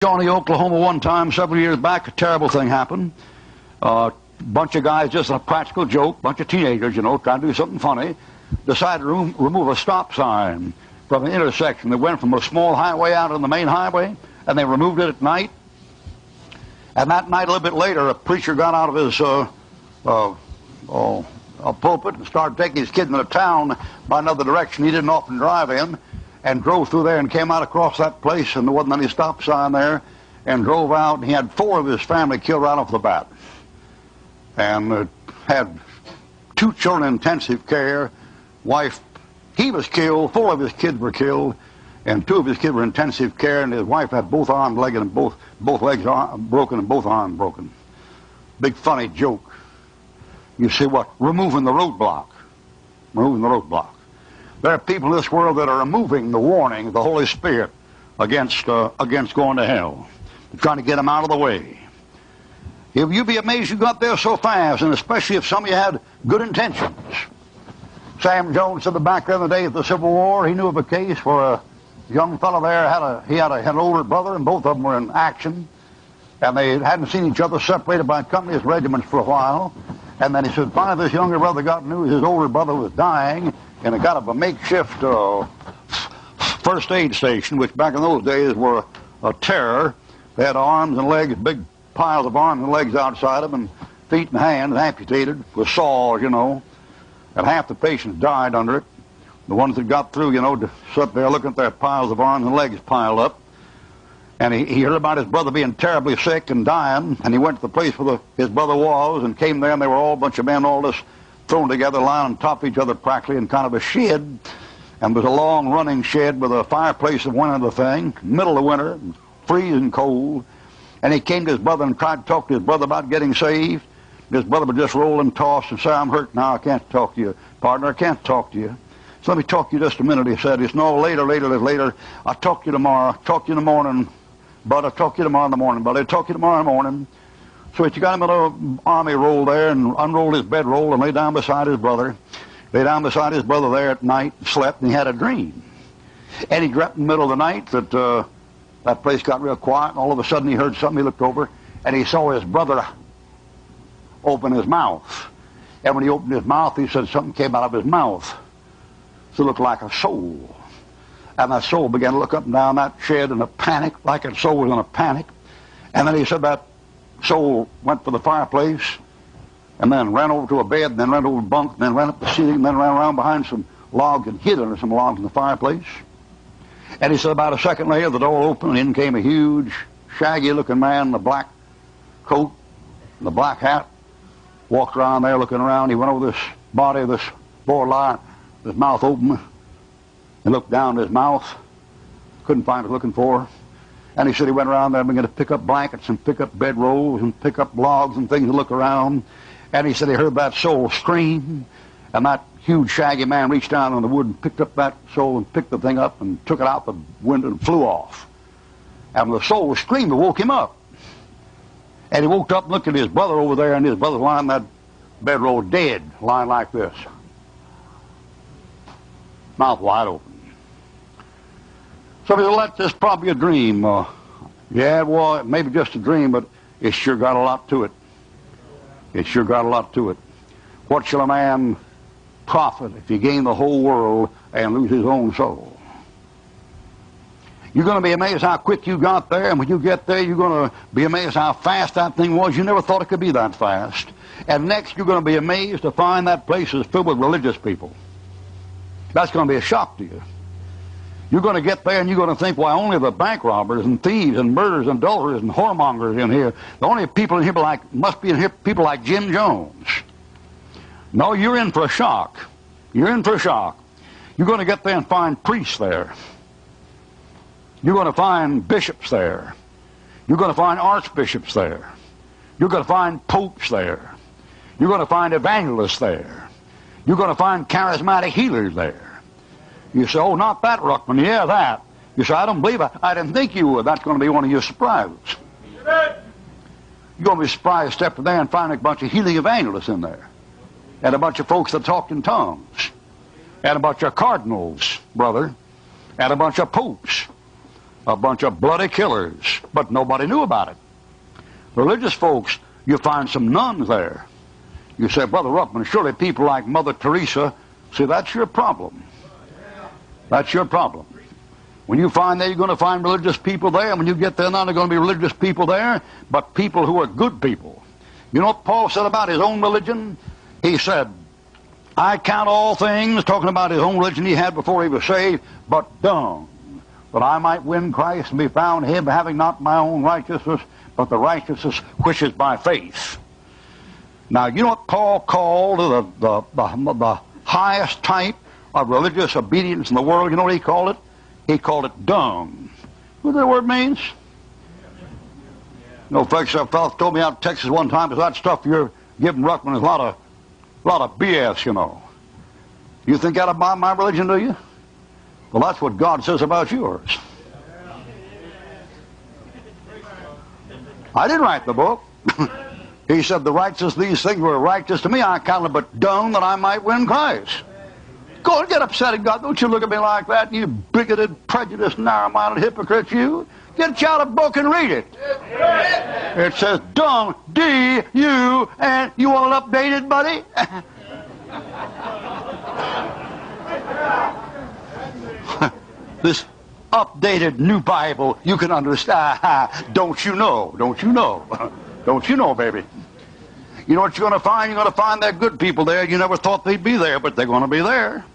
Shawnee, Oklahoma one time several years back, a terrible thing happened. Bunch of guys, just a practical joke, bunch of teenagers, trying to do something funny, decided to remove a stop sign from an intersection that went from a small highway out on the main highway, and they removed it at night. And that night, a little bit later, a preacher got out of his pulpit and started taking his kids into town by another direction he didn't often drive in, and drove through there and came out across that place, and there wasn't any stop sign there, and drove out, and he had 4 of his family killed right off the bat. And had 2 children in intensive care. Wife, he was killed, 4 of his kids were killed, and 2 of his kids were in intensive care, and his wife had both arms broken and both legs broken and both arms broken. Big funny joke. You see what? Removing the roadblock. Removing the roadblock. There are people in this world that are removing the warning of the Holy Spirit against going to hell. They're trying to get them out of the way. You'd be amazed you got there so fast, and especially if some of you had good intentions. Sam Jones said back there in the day of the Civil War, he knew of a case where a young fellow there had an older brother, and both of them were in action, and they hadn't seen each other, separated by companies, regiments for a while. And then he said, finally this younger brother got news his older brother was dying, and it got up a makeshift first aid station, which back in those days were a terror. They had arms and legs, big piles of arms and legs outside of them, and feet and hands amputated with saws, and half the patients died under it. The ones that got through, to sit there looking at their piles of arms and legs piled up. And he heard about his brother being terribly sick and dying, and he went to the place where his brother was, and came there, and they were all a bunch of men, all this thrown together, lying on top of each other practically in kind of a shed. And there was a long running shed with a fireplace that went into the thing, middle of winter, freezing cold. And he came to his brother and tried to talk to his brother about getting saved. His brother would just roll and toss and say, I'm hurt now, I can't talk to you, partner, I can't talk to you. So let me talk to you just a minute, he said. It's no later, I'll talk to you tomorrow, I'll talk to you in the morning, bud, I'll talk to you tomorrow in the morning, bud, I'll talk to you tomorrow in the morning. So he got him in an army roll there and unrolled his bedroll and lay down beside his brother. Lay down beside his brother there at night, slept, and he had a dream. And he dreamt in the middle of the night that that place got real quiet, and all of a sudden he heard something. He looked over, and he saw his brother open his mouth. And when he opened his mouth, he said something came out of his mouth. So it looked like a soul. And that soul began to look up and down that shed in a panic, like a soul was in a panic. And then he said that soul went for the fireplace, and then ran over to a bed, and then ran over to a bunk, and then ran up the ceiling, and then ran around behind some logs and hid under some logs in the fireplace. And he said about a second later, the door opened, and in came a huge, shaggy-looking man in a black coat and a black hat. Walked around there looking around. He went over this body of this poor liar, his mouth open, and looked down at his mouth. Couldn't find what he was looking for. And he said he went around there and began to pick up blankets and pick up bedrolls and pick up logs and things to look around. And he said he heard that soul scream, and that huge shaggy man reached down on the wood and picked up that soul and picked the thing up and took it out the window and flew off. And when the soul was screaming, it woke him up. And he woke up and looked at his brother over there, and his brother lying in that bedroll dead, lying like this. Mouth wide open. So he said, well, that's probably a dream. Yeah, well, maybe just a dream, but it's sure got a lot to it. It's sure got a lot to it. What shall a man profit if he gain the whole world and lose his own soul? You're going to be amazed how quick you got there, and when you get there, you're going to be amazed how fast that thing was. You never thought it could be that fast. And next, you're going to be amazed to find that place is filled with religious people. That's going to be a shock to you. You're going to get there and you're going to think, why, only the bank robbers and thieves and murderers and adulterers and whoremongers in here. The only people in here must be in here people like Jim Jones. No, you're in for a shock. You're in for a shock. You're going to get there and find priests there. You're going to find bishops there. You're going to find archbishops there. You're going to find popes there. You're going to find evangelists there. You're going to find charismatic healers there. You say, oh, not that, Ruckman. Yeah, that. You say, I don't believe it. I didn't think you would. That's going to be one of your surprises. You're going to be surprised, step in there and find a bunch of healing evangelists in there. And a bunch of folks that talked in tongues. And a bunch of cardinals, brother. And a bunch of popes. a bunch of bloody killers, but nobody knew about it. Religious folks, you find some nuns there. You say, Brother Ruckman, surely people like Mother Teresa, see, that's your problem. That's your problem. When you find there, you're going to find religious people there, and when you get there, not only going to be religious people there, but people who are good people. You know what Paul said about his own religion? He said, I count all things, talking about his own religion he had before he was saved, but dung, that I might win Christ and be found him, having not my own righteousness, but the righteousness which is by faith. Now, you know what Paul called the highest type of religious obedience in the world? You know what he called it? He called it dung. What that word means? You know, folks, a fellow told me out in Texas one time, because that stuff you're giving Ruckman is a lot of BS, you know. You think that about my religion, do you? Well, that's what God says about yours. I didn't write the book. He said, the righteous, these things were righteous to me. I counted but dung that I might win Christ. Go and get upset at God. Don't you look at me like that, you bigoted, prejudiced, narrow-minded hypocrite, you. Get out a book and read it. It says dung, D-U, and you want it updated, buddy? This updated new Bible you can understand. Don't you know? Don't you know? Don't you know, baby? You know what you're going to find? You're going to find that good people there. You never thought they'd be there, but they're going to be there.